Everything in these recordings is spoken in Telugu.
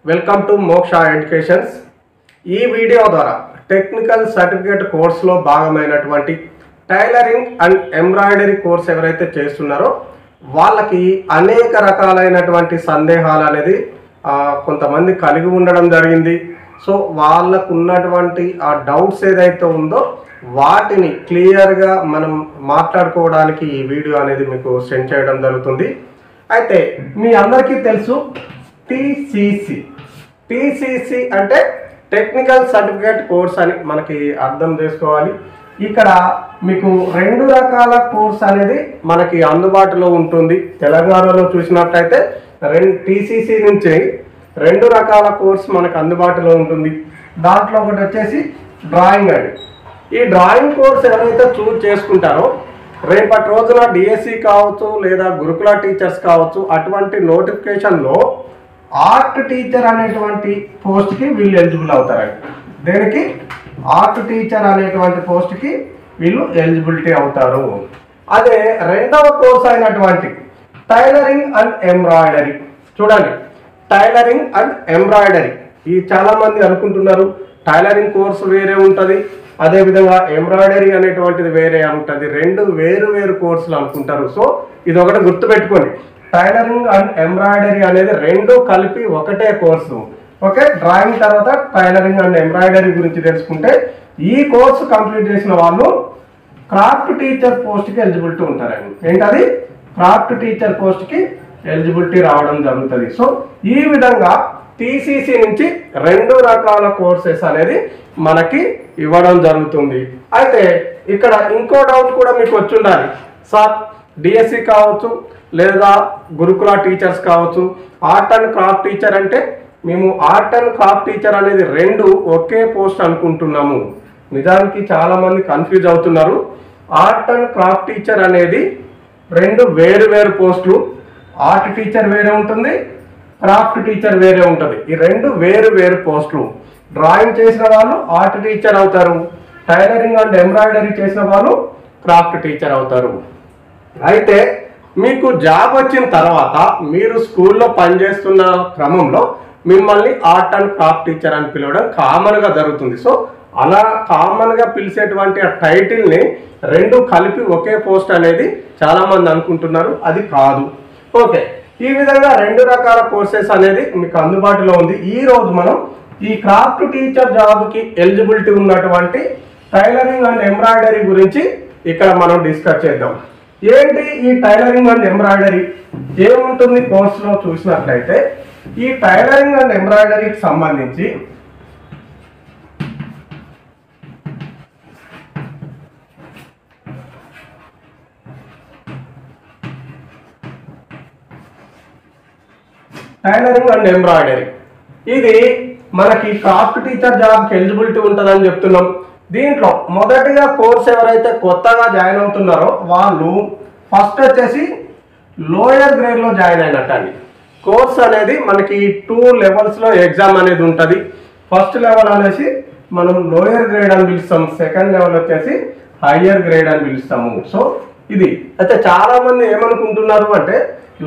వెల్కమ్ టు మోక్ష ఎడ్యుకేషన్స్. ఈ వీడియో ద్వారా టెక్నికల్ సర్టిఫికేట్ కోర్సులో భాగమైనటువంటి టైలరింగ్ అండ్ ఎంబ్రాయిడరీ కోర్స్ ఎవరైతే చేస్తున్నారో వాళ్ళకి అనేక రకాలైనటువంటి సందేహాలు అనేది కొంతమంది కలిగి ఉండడం జరిగింది. సో వాళ్ళకు ఉన్నటువంటి ఆ డౌట్స్ ఏదైతే ఉందో వాటిని క్లియర్గా మనం మాట్లాడుకోవడానికి ఈ వీడియో అనేది మీకు సెండ్ చేయడం జరుగుతుంది. అయితే మీ అందరికీ తెలుసు టీసీసీ అంటే టెక్నికల్ సర్టిఫికేట్ కోర్స్ అని మనకి అర్థం చేసుకోవాలి. ఇక్కడ మీకు రెండు రకాల కోర్స్ అనేది మనకి అందుబాటులో ఉంటుంది. తెలంగాణలో చూసినట్లయితే టీసీసీ నుంచి రెండు రకాల కోర్స్ మనకు అందుబాటులో ఉంటుంది. దాంట్లో ఒకటి వచ్చేసి డ్రాయింగ్ అండి. ఈ డ్రాయింగ్ కోర్స్ ఎవరైతే చూస్ చేసుకుంటారో రేపటి రోజున డిఎస్సి కావచ్చు లేదా గురుకుల టీచర్స్ కావచ్చు, అటువంటి నోటిఫికేషన్లో ఆర్ట్ టీచర్ అనేటువంటి పోస్ట్కి వీళ్ళు ఎలిజిబుల్ అవుతారండి. దేనికి? ఆర్ట్ టీచర్ అనేటువంటి పోస్ట్కి వీళ్ళు ఎలిజిబిలిటీ అవుతారు. అదే రెండవ కోర్స్ అయినటువంటి టైలరింగ్ అండ్ ఎంబ్రాయిడరీ. చూడండి, టైలరింగ్ అండ్ ఎంబ్రాయిడరీ ఈ చాలామంది అనుకుంటున్నారు టైలరింగ్ కోర్సు వేరే ఉంటుంది, అదేవిధంగా ఎంబ్రాయిడరీ అనేటువంటిది వేరే ఉంటుంది. రెండు వేరు వేరు కోర్సులు అనుకుంటారు. సో ఇది ఒకటి గుర్తుపెట్టుకోండి, టైలరింగ్ అండ్ ఎంబ్రాయిడరీ అనేది రెండు కలిపి ఒకటే కోర్సు. ఓకే, డ్రాయింగ్ తర్వాత టైలరింగ్ అండ్ ఎంబ్రాయిడరీ గురించి తెలుసుకుంటే ఈ కోర్సు కంప్లీట్ చేసిన వాళ్ళు క్రాఫ్ట్ టీచర్ పోస్ట్కి ఎలిజిబిలిటీ ఉంటారండి. ఏంటది? క్రాఫ్ట్ టీచర్ పోస్ట్కి ఎలిజిబిలిటీ రావడం జరుగుతుంది. సో ఈ విధంగా టీసీసీ నుంచి రెండు రకాల కోర్సెస్ అనేది మనకి ఇవ్వడం జరుగుతుంది. అయితే ఇక్కడ ఇంకో డౌట్ కూడా మీకు వచ్చి ఉండాలి, సార్ డిఎస్సి కావచ్చు లేదా గురుకుల టీచర్స్ కావచ్చు, ఆర్ట్ అండ్ క్రాఫ్ట్ టీచర్ అంటే మేము ఆర్ట్ అండ్ క్రాఫ్ట్ టీచర్ అనేది రెండు ఒకే పోస్ట్ అనుకుంటున్నాము. నిజానికి చాలామంది కన్ఫ్యూజ్ అవుతున్నారు. ఆర్ట్ అండ్ క్రాఫ్ట్ టీచర్ అనేది రెండు వేరు వేరు పోస్టులు. ఆర్ట్ టీచర్ వేరే ఉంటుంది, క్రాఫ్ట్ టీచర్ వేరే ఉంటుంది. ఈ రెండు వేరు వేరు పోస్టులు. డ్రాయింగ్ చేసిన వాళ్ళు ఆర్ట్ టీచర్ అవుతారు, టైలరింగ్ అండ్ ఎంబ్రాయిడరీ చేసిన వాళ్ళు క్రాఫ్ట్ టీచర్ అవుతారు. అయితే మీకు జాబ్ వచ్చిన తర్వాత మీరు స్కూల్లో పనిచేస్తున్న క్రమంలో మిమ్మల్ని ఆర్ట్ అండ్ క్రాఫ్ట్ టీచర్ అని పిలవడం కామన్గా జరుగుతుంది. సో అలా కామన్గా పిలిచేటువంటి ఆ టైటిల్ని రెండు కలిపి ఒకే పోస్ట్ అనేది చాలామంది అనుకుంటున్నారు. అది కాదు. ఓకే, ఈ విధంగా రెండు రకాల కోర్సెస్ అనేది మీకు అందుబాటులో ఉంది. ఈరోజు మనం ఈ క్రాఫ్ట్ టీచర్ జాబ్కి ఎలిజిబిలిటీ ఉన్నటువంటి టైలరింగ్ అండ్ ఎంబ్రాయిడరీ గురించి ఇక్కడ మనం డిస్కస్ చేద్దాం. ఏంటి ఈ టైలరింగ్ అండ్ ఎంబ్రాయిడరీ, ఏముంటుంది కోర్సులో చూసినట్లయితే ఈ టైలరింగ్ అండ్ ఎంబ్రాయిడరీకి సంబంధించి టైలరింగ్ అండ్ ఎంబ్రాయిడరీ ఇది మనకి క్రాఫ్ట్ టీచర్ జాబ్కి ఎలిజిబిలిటీ ఉంటుందని చెప్తున్నాం. దీంట్లో మొదటిగా కోర్స్ ఎవరైతే కొత్తగా జాయిన్ అవుతున్నారో వాళ్ళు ఫస్ట్ వచ్చేసి లోయర్ గ్రేడ్లో జాయిన్ అయినట్టండి. కోర్స్ అనేది మనకి 2 లెవెల్స్లో ఎగ్జామ్ అనేది ఉంటుంది. ఫస్ట్ లెవెల్ అనేసి మనం లోయర్ గ్రేడ్ అని పిలుస్తాం, సెకండ్ లెవెల్ వచ్చేసి హయ్యర్ గ్రేడ్ అని పిలుస్తాము. సో ఇది అయితే చాలామంది ఏమనుకుంటున్నారు అంటే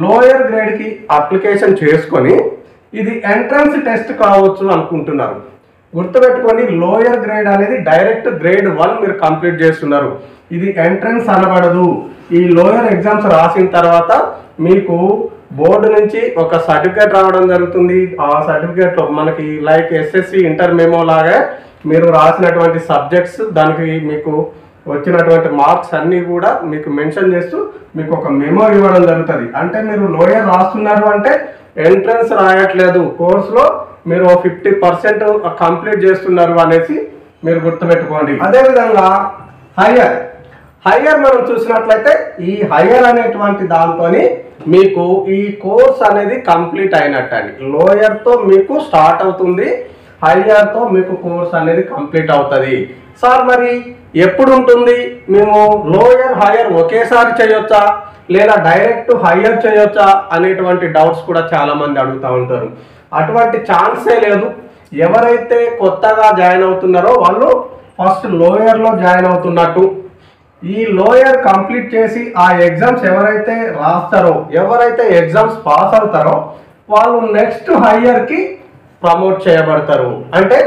లోయర్ గ్రేడ్కి అప్లికేషన్ చేసుకొని ఇది ఎంట్రన్స్ టెస్ట్ కావచ్చు అనుకుంటున్నారు. గుర్తుపెట్టుకోండి, లోయర్ గ్రేడ్ అనేది డైరెక్ట్ గ్రేడ్ 1 మీరు కంప్లీట్ చేస్తున్నారు. ఇది ఎంట్రన్స్ అనబడదు. ఈ లోయర్ ఎగ్జామ్స్ రాసిన తర్వాత మీకు బోర్డు నుంచి ఒక సర్టిఫికేట్ రావడం జరుగుతుంది. ఆ సర్టిఫికేట్లో మనకి లైక్ ఎస్ఎస్సి ఇంటర్ మెమో లాగా మీరు రాసినటువంటి సబ్జెక్ట్స్, దానికి మీకు వచ్చినటువంటి మార్క్స్ అన్నీ కూడా మీకు మెన్షన్ చేస్తూ మీకు ఒక మెమో ఇవ్వడం జరుగుతుంది. అంటే మీరు లోయర్ రాస్తున్నారు అంటే ఎంట్రన్స్ రాయట్లేదు, కోర్సులో మీరు 50% కంప్లీట్ చేస్తున్నారు అనేసి మీరు గుర్తుపెట్టుకోండి. అదేవిధంగా హయ్యర్ మనం చూసినట్లయితే ఈ హయ్యర్ అనేటువంటి దాంతో మీకు ఈ కోర్స్ అనేది కంప్లీట్ అయినట్టండి. లోయర్తో మీకు స్టార్ట్ అవుతుంది, హయ్యర్తో మీకు కోర్స్ అనేది కంప్లీట్ అవుతుంది. సార్ మరి ఎప్పుడు ఉంటుంది? మేము లోయర్ హయ్యర్ ఒకేసారి చేయొచ్చా లేదా డైరెక్ట్ హయ్యర్ చేయొచ్చా అనేటువంటి డౌట్స్ కూడా చాలామంది అడుగుతూ ఉంటారు. అటువంటి ఛాన్సే లేదు. ఎవరైతే కొత్తగా జాయిన్ అవుతున్నారో వాళ్ళు ఫస్ట్ లోయర్లో జాయిన్ అవుతున్నట్టు, ఈ లోయర్ కంప్లీట్ చేసి ఆ ఎగ్జామ్స్ ఎవరైతే రాస్తారో, ఎవరైతే ఎగ్జామ్స్ పాస్ అవుతారో వాళ్ళు నెక్స్ట్ హయ్యర్కి ప్రమోట్ చేయబడతారు. అంటే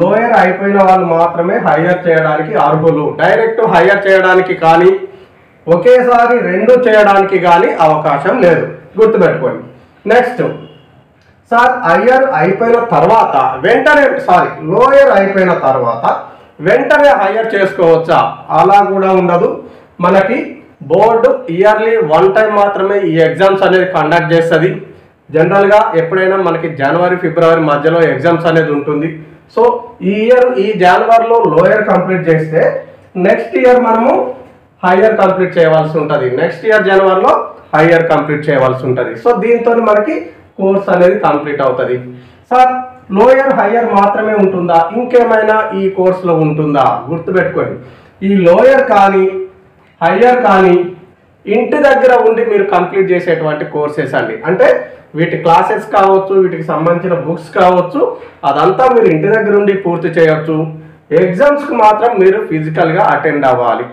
లోయర్ అయిపోయిన వాళ్ళు మాత్రమే హయ్యర్ చేయడానికి అర్హులు. డైరెక్ట్ హయ్యర్ చేయడానికి కానీ ఒకేసారి రెండు చేయడానికి కానీ అవకాశం లేదు, గుర్తుపెట్టుకోండి. నెక్స్ట్ సార్ హయ్యర్ అయిపోయిన తర్వాత వెంటనే లోయర్ అయిపోయిన తర్వాత వెంటనే హయ్యర్ చేసుకోవచ్చా? అలా కూడా ఉండదు. మనకి బోర్డు ఇయర్లీ 1 టైం మాత్రమే ఈ ఎగ్జామ్స్ అనేది కండక్ట్ చేస్తుంది. జనరల్గా ఎప్పుడైనా మనకి జనవరి ఫిబ్రవరి మధ్యలో ఎగ్జామ్స్ అనేది ఉంటుంది. సో ఈ జనవరిలో లోయర్ కంప్లీట్ చేస్తే నెక్స్ట్ ఇయర్ మనము హయ్యర్ కంప్లీట్ చేయవలసి ఉంటుంది. నెక్స్ట్ ఇయర్ జనవరిలో హయ్యర్ కంప్లీట్ చేయవలసి ఉంటుంది. సో దీంతో మనకి కోర్స్ అనేది కంప్లీట్ అవుతుంది. సార్ లోయర్ హయ్యర్ మాత్రమే ఉంటుందా, ఇంకేమైనా ఈ కోర్సులో ఉంటుందా? గుర్తుపెట్టుకోండి, ఈ లోయర్ కానీ హయ్యర్ కానీ ఇంటి దగ్గర ఉండి మీరు కంప్లీట్ చేసేటువంటి కోర్సెస్ అండి. అంటే వీటి క్లాసెస్ కావచ్చు, వీటికి సంబంధించిన బుక్స్ కావచ్చు, అదంతా మీరు ఇంటి దగ్గర ఉండి పూర్తి చేయొచ్చు. ఎగ్జామ్స్కి మాత్రం మీరు ఫిజికల్గా అటెండ్ అవ్వాలి.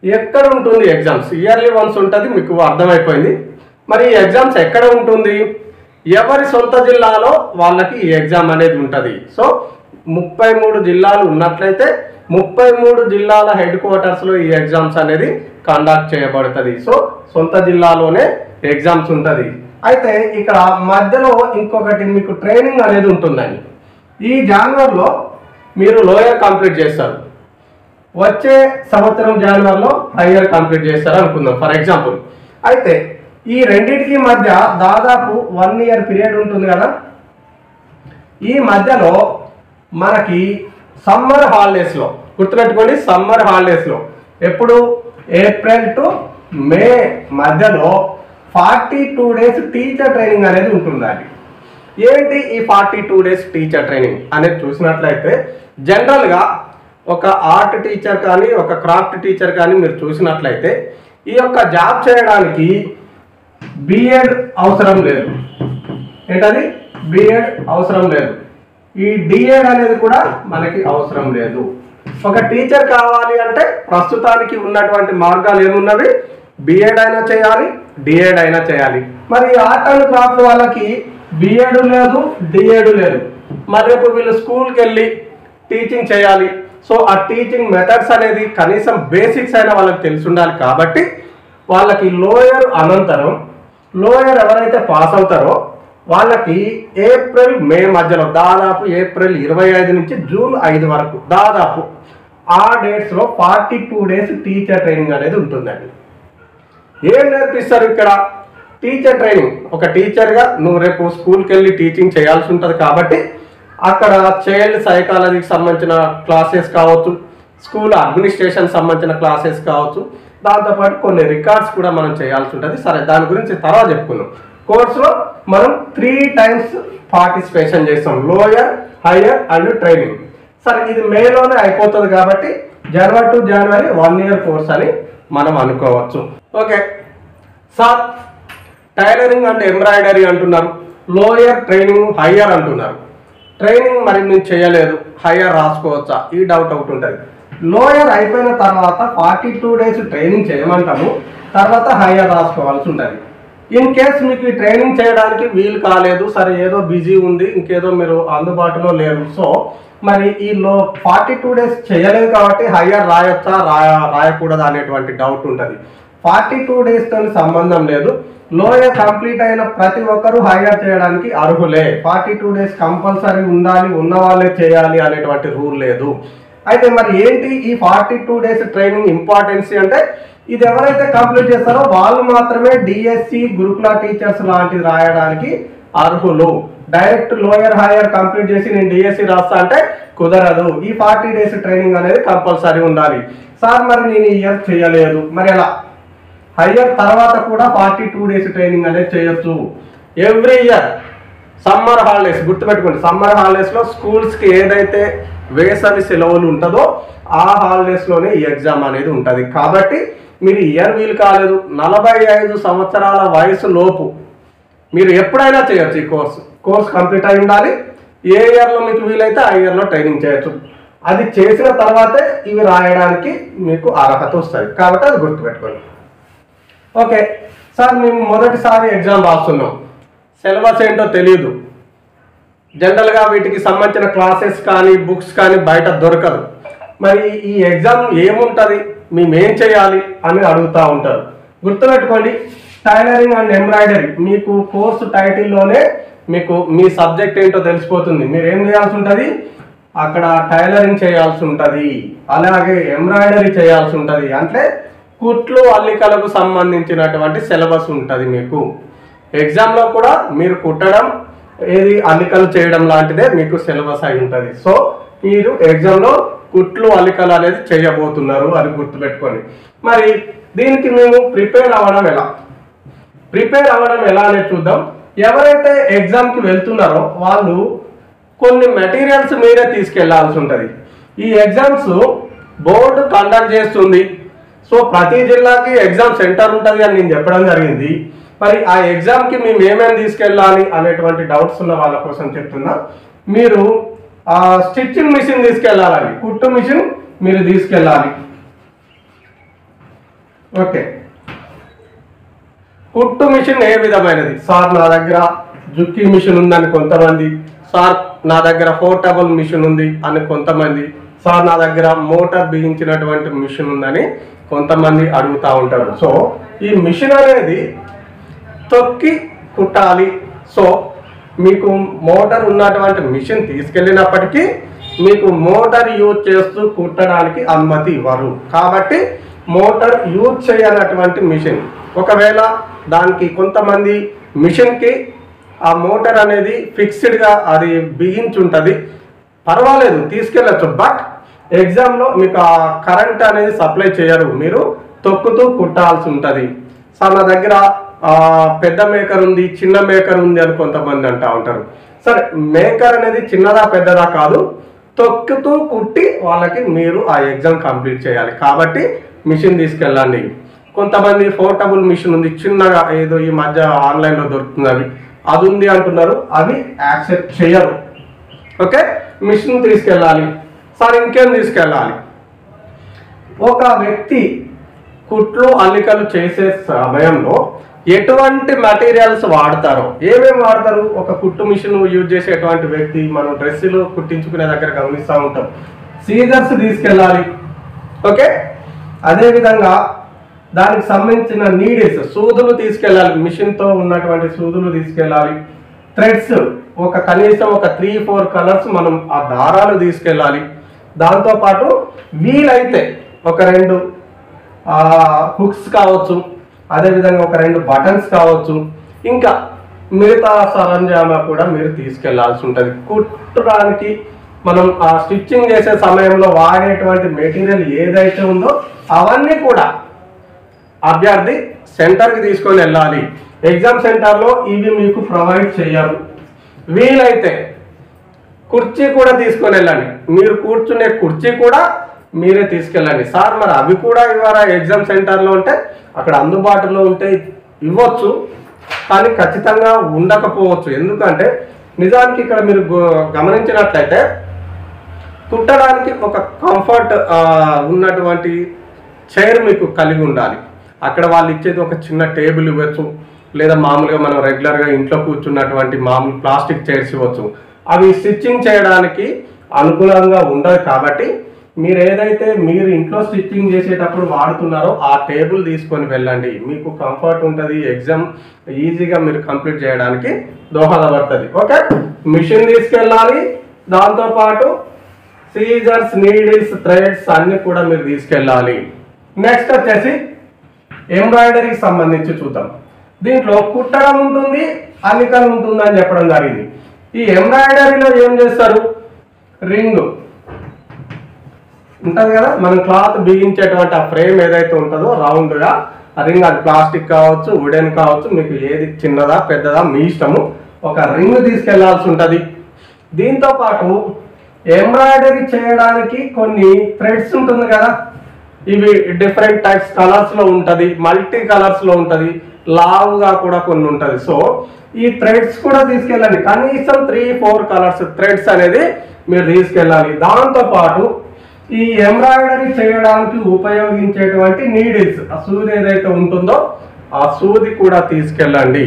ఎక్కడ ఉంటుంది ఎగ్జామ్స్? ఇయర్లీ వన్స్ ఉంటుంది, మీకు అర్థమైపోయింది. మరి ఈ ఎగ్జామ్స్ ఎక్కడ ఉంటుంది? ఎవరి సొంత జిల్లాలో వాళ్ళకి ఈ ఎగ్జామ్ అనేది ఉంటుంది. సో 33 జిల్లాలు ఉన్నట్లయితే 33 జిల్లాల హెడ్ క్వార్టర్స్లో ఈ ఎగ్జామ్స్ అనేది కండక్ట్ చేయబడుతుంది. సో సొంత జిల్లాలోనే ఎగ్జామ్స్ ఉంటుంది. అయితే ఇక్కడ మధ్యలో ఇంకొకటి మీకు ట్రైనింగ్ అనేది ఉంటుందండి. ఈ జనవరిలో మీరు లోయర్ కంప్లీట్ చేస్తారు, వచ్చే సంవత్సరం జనవరిలో హయ్యర్ కంప్లీట్ చేస్తారు అనుకుందాం ఫర్ ఎగ్జాంపుల్. అయితే ఈ రెండింటికి మధ్య దాదాపు 1 ఇయర్ పీరియడ్ ఉంటుంది కదా. ఈ మధ్యలో మనకి సమ్మర్ హాలిడేస్లో, గుర్తుపెట్టుకోండి, సమ్మర్ హాలిడేస్లో ఎప్పుడు ఏప్రిల్ టు మే మధ్యలో 42 డేస్ టీచర్ ట్రైనింగ్ అనేది ఉంటుందండి. ఏంటి ఈ 42 డేస్ టీచర్ ట్రైనింగ్ అనేది చూసినట్లయితే జనరల్గా ఒక ఆర్ట్ టీచర్ కానీ ఒక క్రాఫ్ట్ టీచర్ కానీ మీరు చూసినట్లయితే ఈ యొక్క జాబ్ చేయడానికి బిఎడ్ అవసరం లేదు. ఏంటది? బిఎడ్ అవసరం లేదు. ఈ డిఎడ్ అనేది కూడా మనకి అవసరం లేదు. ఒక టీచర్ కావాలి అంటే ప్రస్తుతానికి ఉన్నటువంటి మార్గాలు ఏమున్నవి? బిఎడ్ అయినా చేయాలి, డిఎడ్ అయినా చేయాలి. మరి ఆర్ట్ అండ్ క్రాఫ్ట్ వాళ్ళకి బిఎడ్ లేదు, డిఎడ్ లేదు. మరి రేపు వీళ్ళు స్కూల్కి వెళ్ళి టీచింగ్ చేయాలి. సో ఆ టీచింగ్ మెథడ్స్ అనేది కనీసం బేసిక్స్ అయినా వాళ్ళకి తెలిసి ఉండాలి. కాబట్టి వాళ్ళకి లోయర్ అనంతరం లోయర్ ఎవరైతే పాస్ అవుతారో వాళ్ళకి ఏప్రిల్ మే మధ్యలో దాదాపు ఏప్రిల్ 25 నుంచి జూన్ 5 వరకు దాదాపు ఆ డేట్స్లో 42 డేస్ టీచర్ ట్రైనింగ్ అనేది ఉంటుందండి. ఏం నేర్పిస్తారు ఇక్కడ? Teacher training. ఒక టీచర్గా నువ్వు రేపు స్కూల్కి వెళ్ళి టీచింగ్ చేయాల్సి ఉంటుంది కాబట్టి అక్కడ చైల్డ్ సైకాలజీకి సంబంధించిన క్లాసెస్ కావచ్చు, స్కూల్ అడ్మినిస్ట్రేషన్ సంబంధించిన క్లాసెస్ కావచ్చు, దాంతోపాటు కొన్ని రికార్డ్స్ కూడా మనం చేయాల్సి ఉంటుంది. సరే, దాని గురించి తర్వాత చెప్పుకుందాం. కోర్సులో మనం 3 టైమ్స్ పార్టిసిపేషన్ చేస్తాం, లోయర్, హయ్యర్ అండ్ ట్రైనింగ్. సరే, ఇది మేలోనే అయిపోతుంది కాబట్టి జనవరి టు జనవరి 1 ఇయర్ కోర్స్ అని మనం అనుకోవచ్చు. Okay sir, tailoring and embroidery అంటున్నారు, లోయర్, ట్రైనింగ్, హయ్యర్ అంటున్నారు. ట్రైనింగ్ మరి నేను చేయలేదు, హయ్యర్ రాసుకోవచ్చా? ఈ డౌట్ ఒకటి ఉంటుంది. లోయర్ అయిపోయిన తర్వాత 42 డేస్ ట్రైనింగ్ చేయమంటాము, తర్వాత హయ్యర్ రాసుకోవాల్సి ఉంటుంది. ఇన్ కేస్ మీకు ఈ ట్రైనింగ్ చేయడానికి వీలు కాలేదు, సరే ఏదో బిజీ ఉంది, ఇంకేదో మీరు అందుబాటులో లేరు, సో మరి ఈ 42 డేస్ చేయలేదు కాబట్టి హయ్యర్ రాయొచ్చా రాయకూడదా అనేటువంటి డౌట్ ఉంటుంది. 42 డేస్తో సంబంధం లేదు. లోయర్ కంప్లీట్ అయిన ప్రతి ఒక్కరూ హయ్యర్ చేయడానికి అర్హులే. 42 డేస్ కంపల్సరీ ఉండాలి, ఉన్న వాళ్ళే చేయాలి అనేటువంటి రూల్ లేదు. అయితే మరి ఏంటి ఈ 42 డేస్ ట్రైనింగ్ ఇంపార్టెన్సీ అంటే, ఇది ఎవరైతే కంప్లీట్ చేస్తారో వాళ్ళు మాత్రమే డిఎస్సి, గురుకుల టీచర్స్ లాంటివి రాయడానికి అర్హులు. డైరెక్ట్ లోయర్ హయ్యర్ కంప్లీట్ చేసి నేను డిఎస్సి రాస్తా అంటే కుదరదు. ఈ 40 డేస్ ట్రైనింగ్ అనేది కంపల్సరీ ఉండాలి. సార్ మరి నేను ఈ ఇయర్ చేయలేదు, మరి ఎలా? హయ్యర్ తర్వాత కూడా 42 డేస్ ట్రైనింగ్ అనేది చేయొచ్చు. ఎవ్రీ ఇయర్ సమ్మర్ హాలిడేస్, గుర్తుపెట్టుకోండి, సమ్మర్ హాలిడేస్లో స్కూల్స్కి ఏదైతే వేసవి సెలవులు ఉంటుందో ఆ హాలిడేస్లోనే ఈ ఎగ్జామ్ అనేది ఉంటుంది. కాబట్టి మీరు ఇయర్ వీలు కాలేదు, 45 సంవత్సరాల వయసు లోపు మీరు ఎప్పుడైనా చేయొచ్చు. ఈ కోర్స్ కంప్లీట్ అయి ఉండాలి. ఏ ఇయర్లో మీకు వీలైతే ఆ ఇయర్లో ట్రైనింగ్ చేయొచ్చు. అది చేసిన తర్వాతే ఇవి రాయడానికి మీకు అర్హత వస్తుంది. కాబట్టి అది గుర్తుపెట్టుకోండి. ఓకే సార్, మేము మొదటిసారి ఎగ్జామ్ రాస్తున్నాం, సిలబస్ ఏంటో తెలియదు, జనరల్గా వీటికి సంబంధించిన క్లాసెస్ కానీ బుక్స్ కానీ బయట దొరకదు. మరి ఈ ఎగ్జామ్ ఏముంటుంది, మేమేం చేయాలి అని అడుగుతూ ఉంటారు. గుర్తుపెట్టుకోండి, టైలరింగ్ అండ్ ఎంబ్రాయిడరీ మీకు కోర్సు టైటిల్లోనే మీకు మీ సబ్జెక్ట్ ఏంటో తెలిసిపోతుంది. మీరు ఏం చేయాల్సి ఉంటుంది, అక్కడ టైలరింగ్ చేయాల్సి ఉంటుంది, అలాగే ఎంబ్రాయిడరీ చేయాల్సి ఉంటుంది. అంటే కుట్లు అల్లికలకు సంబంధించినటువంటి సిలబస్ ఉంటుంది. మీకు ఎగ్జామ్లో కూడా మీరు కుట్టడం ఏది అల్లికలు చేయడం లాంటిదే మీకు సిలబస్ అయి ఉంటుంది. సో మీరు ఎగ్జామ్లో కుట్లు అల్లికలు అనేది చేయబోతున్నారు అని గుర్తుపెట్టుకోండి. మరి దీనికి మేము ప్రిపేర్ అవ్వడం ఎలా అనేది చూద్దాం. ఎవరైతే ఎగ్జామ్కి వెళ్తున్నారో వాళ్ళు కొన్ని మెటీరియల్స్ మీరే తీసుకెళ్లాల్సి ఉంటుంది. ఈ ఎగ్జామ్స్ బోర్డు కండక్ట్ చేస్తుంది. సో ప్రతి జిల్లాకి ఎగ్జామ్ సెంటర్ ఉంటుంది అని నేను చెప్పడం జరిగింది. మరి ఆ ఎగ్జామ్కి మేము ఏమేమి తీసుకెళ్ళాలి అనేటువంటి డౌట్స్ ఉన్న వాళ్ళ కోసం చెప్తున్నా. మీరు స్టిచ్చింగ్ మిషన్ తీసుకెళ్ళాలండి, కుట్టు మిషన్ మీరు తీసుకెళ్ళాలి. ఓకే, కుట్టు మిషన్ ఏ విధమైనది? సార్ నా దగ్గర జుక్కీ మిషన్ ఉందని కొంతమంది, సార్ నా దగ్గర పోర్టబుల్ మిషన్ ఉంది అని కొంతమంది, సార్ నా దగ్గర మోటార్ బిగించినటువంటి మిషన్ ఉందని కొంతమంది అడుగుతూ ఉంటారు. సో ఈ మిషన్ అనేది తొక్కి కుట్టాలి. సో మీకు మోటార్ ఉన్నటువంటి మిషన్ తీసుకెళ్ళినప్పటికీ మీకు మోటార్ యూజ్ చేస్తూ కుట్టడానికి అనుమతి ఇవ్వరు. కాబట్టి మోటార్ యూజ్ చేయనటువంటి మిషన్, ఒకవేళ దానికి కొంతమంది మిషన్కి ఆ మోటార్ అనేది ఫిక్స్డ్గా అది బిగించి ఉంటుంది, పర్వాలేదు తీసుకెళ్ళచ్చు. బట్ ఎగ్జామ్లో మీకు ఆ కరెంట్ అనేది సప్లై చేయరు, మీరు తొక్కుతూ కుట్టాల్సి ఉంటుంది. సార్ నా దగ్గర పెద్ద మేకర్ ఉంది, చిన్న మేకర్ ఉంది అని కొంతమంది అంటూ ఉంటారు. సరే, మేకర్ అనేది చిన్నదా పెద్దదా కాదు, తొక్కుతూ కుట్టి వాళ్ళకి మీరు ఆ ఎగ్జామ్ కంప్లీట్ చేయాలి. కాబట్టి మిషన్ తీసుకెళ్ళండి. కొంతమంది పోర్టబుల్ మిషన్ ఉంది, చిన్నగా ఏదో ఈ మధ్య ఆన్లైన్లో దొరుకుతుంది, అది ఉంది అంటున్నారు, అవి యాక్సెప్ట్ చేయరు. ఓకే, మిషన్ తీసుకెళ్ళాలి. సార్ ఇంకేం తీసుకెళ్ళాలి? ఒక వ్యక్తి కుట్లు అల్లికలు చేసే సమయంలో ఎటువంటి మెటీరియల్స్ వాడతారో, ఏమేమి వాడతారు? ఒక కుట్టు మిషన్ యూజ్ చేసేటువంటి వ్యక్తి మనం డ్రెస్సులు కుట్టించుకునే దగ్గర గమనిస్తూ ఉంటాం, సీజర్స్ తీసుకెళ్ళాలి. ఓకే, అదేవిధంగా దానికి సంబంధించిన నీడిల్స్, సూదులు తీసుకెళ్ళాలి, మిషన్తో ఉన్నటువంటి సూదులు తీసుకెళ్ళాలి. థ్రెడ్స్ కనీసం ఒక 3-4 కలర్స్ మనం ఆ దారాలు తీసుకెళ్ళాలి. దాంతోపాటు వీలైతే ఒక 2 హుక్స్ కావచ్చు, అదేవిధంగా ఒక 2 బటన్స్ కావచ్చు, ఇంకా మిగతా సరంజామా కూడా మీరు తీసుకెళ్లాల్సి ఉంటుంది. కుట్టడానికి మనం ఆ స్టిచ్చింగ్ చేసే సమయంలో వాడేటువంటి మెటీరియల్ ఏదైతే ఉందో అవన్నీ కూడా అభ్యర్థి సెంటర్కి తీసుకొని వెళ్ళాలి. ఎగ్జామ్ సెంటర్లో ఇవి మీకు ప్రొవైడ్ చేయరు. వీలైతే కుర్చీ కూడా తీసుకొని వెళ్ళండి, మీరు కూర్చునే కుర్చీ కూడా మీరే తీసుకెళ్ళండి. సార్ మరి అవి కూడా ఇవ్వరా ఎగ్జామ్ సెంటర్లో? అంటే అక్కడ అందుబాటులో ఉంటే ఇవ్వచ్చు, కానీ ఖచ్చితంగా ఉండకపోవచ్చు. ఎందుకంటే నిజానికి ఇక్కడ మీరు గమనించినట్లయితే కుట్టడానికి ఒక కంఫర్ట్ ఉన్నటువంటి చైర్ మీకు కలిగి ఉండాలి. అక్కడ వాళ్ళు ఇచ్చేది ఒక చిన్న టేబుల్ ఇవ్వచ్చు, లేదా మామూలుగా మనం రెగ్యులర్గా ఇంట్లో కూర్చున్నటువంటి మామూలు ప్లాస్టిక్ చైర్స్ ఇవ్వచ్చు. అవి స్టిచ్చింగ్ చేయడానికి అనుకూలంగా ఉండదు. కాబట్టి మీరు ఏదైతే మీరు ఇంట్లో స్టిచ్చింగ్ చేసేటప్పుడు వాడుతున్నారో ఆ టేబుల్ తీసుకొని వెళ్ళండి, మీకు కంఫర్ట్ ఉంటుంది, ఎగ్జామ్ ఈజీగా మీరు కంప్లీట్ చేయడానికి దోహదపడుతుంది. ఓకే, మిషన్ తీసుకెళ్ళాలి, దాంతోపాటు సీజర్స్, నీడిల్స్, థ్రెడ్స్ అన్ని కూడా మీరు తీసుకెళ్ళాలి. నెక్స్ట్ వచ్చేసి ఎంబ్రాయిడరీకి సంబంధించి చూద్దాం. దీంట్లో కుట్టడం ఉంటుంది, అల్లికలు ఉంటుంది అని చెప్పడం జరిగింది. ఈ ఎంబ్రాయిడరీలో ఏం చేస్తారు? రింగ్ ఉంటుంది కదా, మనం క్లాత్ బిగించేటువంటి ఆ ఫ్రేమ్ ఏదైతే ఉంటుందో రౌండ్గా ఆ రింగ్, అది ప్లాస్టిక్ కావచ్చు, వుడెన్ కావచ్చు, మీకు ఏది చిన్నదా పెద్దదా మీ ఇష్టము, ఒక రింగ్ తీసుకెళ్లాల్సి ఉంటుంది. దీంతో పాటు ఎంబ్రాయిడరీ చేయడానికి కొన్ని థ్రెడ్స్ ఉంటుంది కదా, ఇవి డిఫరెంట్ టైప్స్ కలర్స్లో ఉంటుంది, మల్టీ కలర్స్లో ఉంటుంది, లావుగా కూడా కొన్ని ఉంటుంది. సో ఈ థ్రెడ్స్ కూడా తీసుకెళ్ళండి, కనీసం 3-4 కలర్స్ థ్రెడ్స్ అనేది మీరు తీసుకెళ్ళాలి. దాంతోపాటు ఈ ఎంబ్రాయిడరీ చేయడానికి ఉపయోగించేటువంటి నీడిల్స్, ఆ సూది ఏదైతే ఉంటుందో ఆ సూది కూడా తీసుకెళ్ళండి.